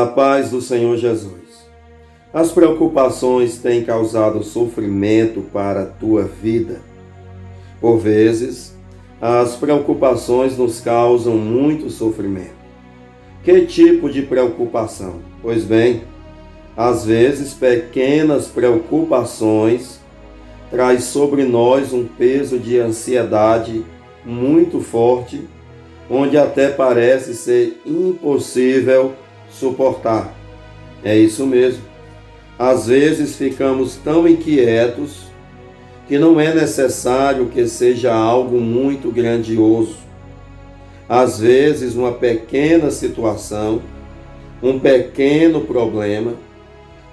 paz do Senhor Jesus. As preocupações têm causado sofrimento para a tua vida. Por vezes, as preocupações nos causam muito sofrimento. Que tipo de preocupação? Pois bem, às vezes pequenas preocupações traz sobre nós um peso de ansiedade muito forte, onde até parece ser impossível suportar. É isso mesmo. Às vezes ficamos tão inquietos que não é necessário que seja algo muito grandioso. Às vezes uma pequena situação, um pequeno problema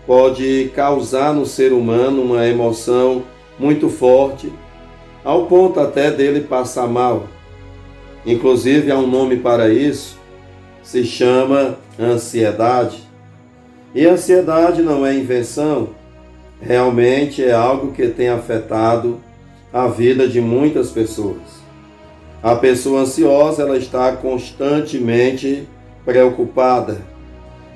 pode causar no ser humano uma emoção muito forte, ao ponto até dele passar mal. Inclusive há um nome para isso, se chama ansiedade. E a ansiedade não é invenção, realmente é algo que tem afetado a vida de muitas pessoas. A pessoa ansiosa, ela está constantemente preocupada.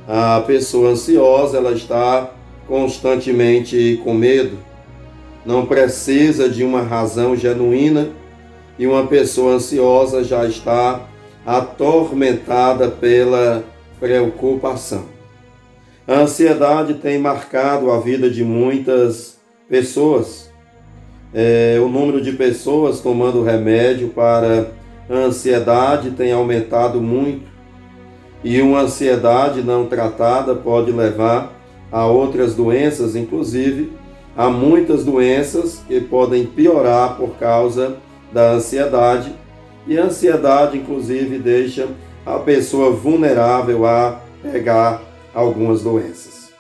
A pessoa ansiosa, ela está constantemente com medo. Não precisa de uma razão genuína e uma pessoa ansiosa já está atormentada pela preocupação. A ansiedade tem marcado a vida de muitas pessoas. O número de pessoas tomando remédio para a ansiedade tem aumentado muito. E uma ansiedade não tratada pode levar a outras doenças, inclusive há muitas doenças que podem piorar por causa da ansiedade. E a ansiedade, inclusive, deixa a pessoa vulnerável a pegar algumas doenças.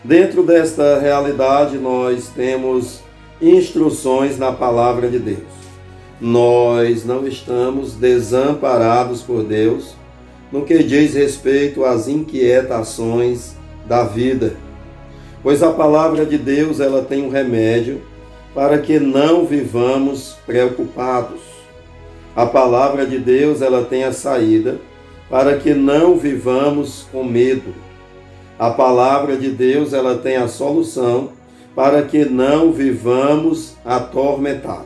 Dentro desta realidade, nós temos instruções na palavra de Deus. Nós não estamos desamparados por Deus no que diz respeito às inquietações da vida, pois a palavra de Deus ela tem um remédio para que não vivamos preocupados. A palavra de Deus ela tem a saída para que não vivamos com medo. A palavra de Deus ela tem a solução para que não vivamos atormentados.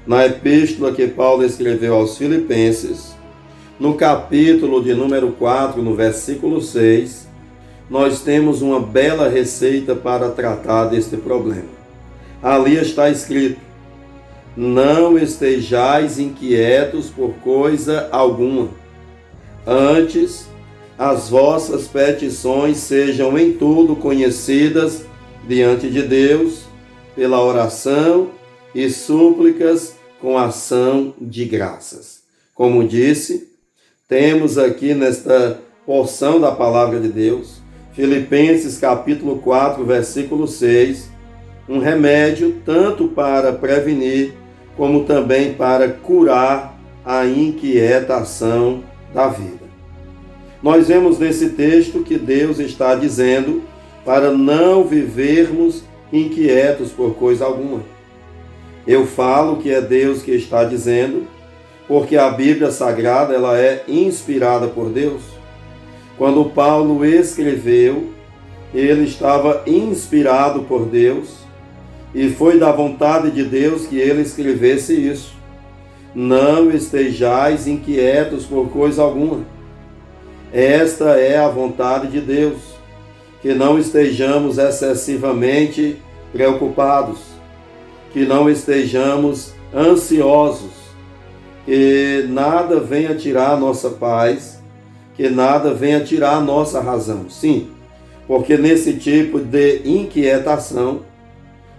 Na epístola que Paulo escreveu aos Filipenses, no capítulo de número 4, no versículo 6, nós temos uma bela receita para tratar deste problema. Ali está escrito: não estejais inquietos por coisa alguma. Antes, as vossas petições sejam em tudo conhecidas diante de Deus, pela oração e súplicas com ação de graças. Como disse, temos aqui nesta porção da palavra de Deus, Filipenses capítulo 4, versículo 6, um remédio tanto para prevenir como também para curar a inquietação da vida. Nós vemos nesse texto que Deus está dizendo para não vivermos inquietos por coisa alguma. Eu falo que é Deus que está dizendo, porque a Bíblia Sagrada ela é inspirada por Deus. Quando Paulo escreveu, ele estava inspirado por Deus e foi da vontade de Deus que ele escrevesse isso. Não estejais inquietos por coisa alguma. Esta é a vontade de Deus, que não estejamos excessivamente preocupados, que não estejamos ansiosos, que nada venha tirar a nossa paz, que nada venha tirar a nossa razão. Sim, porque nesse tipo de inquietação,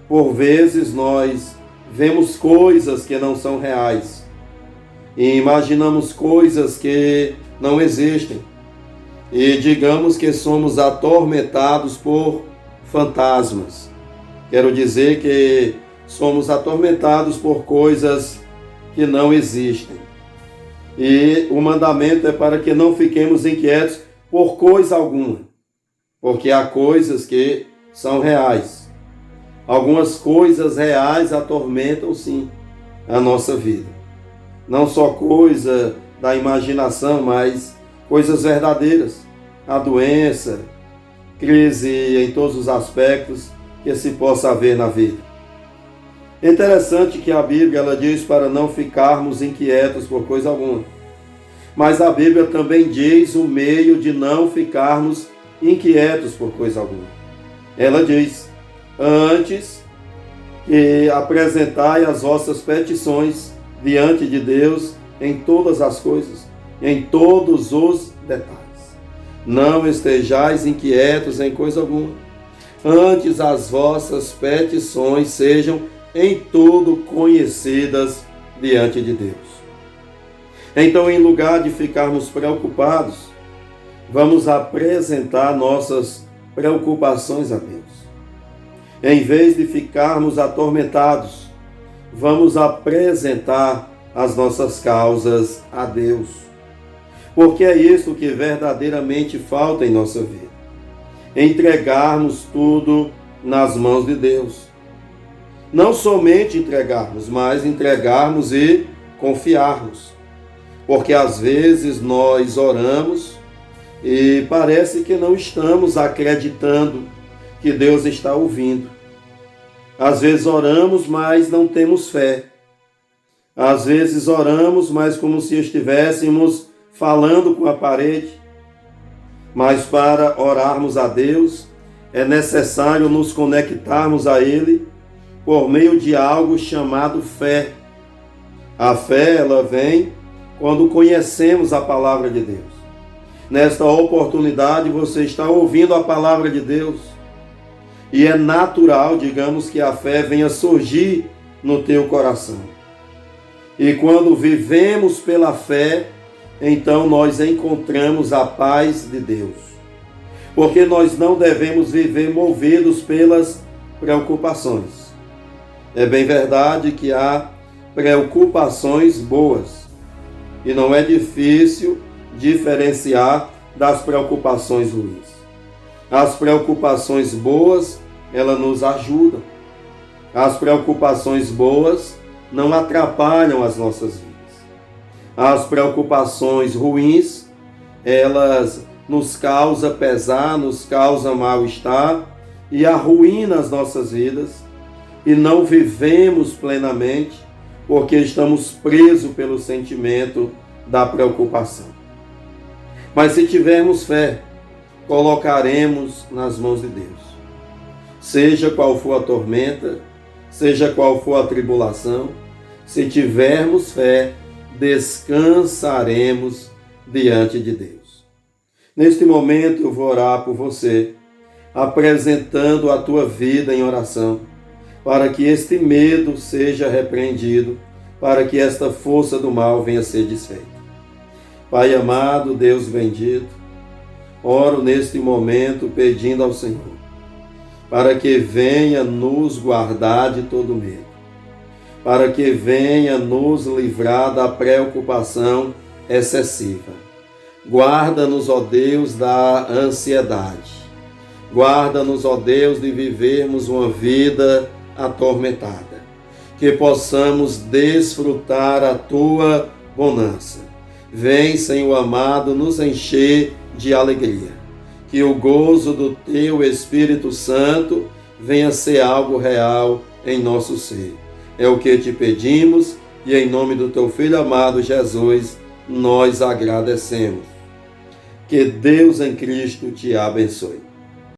por vezes nós vemos coisas que não são reais e imaginamos coisas que não existem e digamos que somos atormentados por fantasmas. Quero dizer que somos atormentados por coisas que não existem. E o mandamento é para que não fiquemos inquietos por coisa alguma, porque há coisas que são reais. Algumas coisas reais atormentam sim a nossa vida. Não só coisa da imaginação, mas coisas verdadeiras. a doença, crise em todos os aspectos que se possa haver na vida. É interessante que a Bíblia ela diz para não ficarmos inquietos por coisa alguma. Mas a Bíblia também diz o meio de não ficarmos inquietos por coisa alguma. Ela diz: antes que apresentai as vossas petições diante de Deus em todas as coisas, em todos os detalhes. Não estejais inquietos em coisa alguma. Antes as vossas petições sejam em tudo conhecidas diante de Deus. Então, em lugar de ficarmos preocupados, vamos apresentar nossas preocupações a Deus. Em vez de ficarmos atormentados, vamos apresentar as nossas causas a Deus. Porque é isso que verdadeiramente falta em nossa vida. Entregarmos tudo nas mãos de Deus. Não somente entregarmos, mas entregarmos e confiarmos. Porque às vezes nós oramos e parece que não estamos acreditando que Deus está ouvindo. Às vezes oramos, mas não temos fé. Às vezes oramos, mas como se estivéssemos falando com a parede. Mas para orarmos a Deus, é necessário nos conectarmos a Ele por meio de algo chamado fé. A fé, ela vem quando conhecemos a palavra de Deus. Nesta oportunidade, você está ouvindo a palavra de Deus. E é natural, digamos, que a fé venha surgir no teu coração. E quando vivemos pela fé, então nós encontramos a paz de Deus. Porque nós não devemos viver movidos pelas preocupações. É bem verdade que há preocupações boas. E não é difícil diferenciar das preocupações ruins. As preocupações boas, elas nos ajudam. As preocupações boas não atrapalham as nossas vidas. As preocupações ruins, elas nos causam pesar, nos causam mal-estar e arruinam as nossas vidas e não vivemos plenamente porque estamos presos pelo sentimento da preocupação. Mas se tivermos fé, colocaremos nas mãos de Deus. Seja qual for a tormenta, seja qual for a tribulação, se tivermos fé, descansaremos diante de Deus. Neste momento eu vou orar por você, apresentando a tua vida em oração, para que este medo seja repreendido, para que esta força do mal venha a ser desfeita. Pai amado, Deus bendito, oro neste momento pedindo ao Senhor, para que venha nos guardar de todo medo, para que venha nos livrar da preocupação excessiva. Guarda-nos, ó Deus, da ansiedade. Guarda-nos, ó Deus, de vivermos uma vida atormentada. Que possamos desfrutar a Tua bonança. Vem, Senhor amado, nos encher de alegria. Que o gozo do Teu Espírito Santo venha ser algo real em nosso ser. É o que te pedimos e em nome do Teu Filho amado Jesus, nós agradecemos. Que Deus em Cristo te abençoe.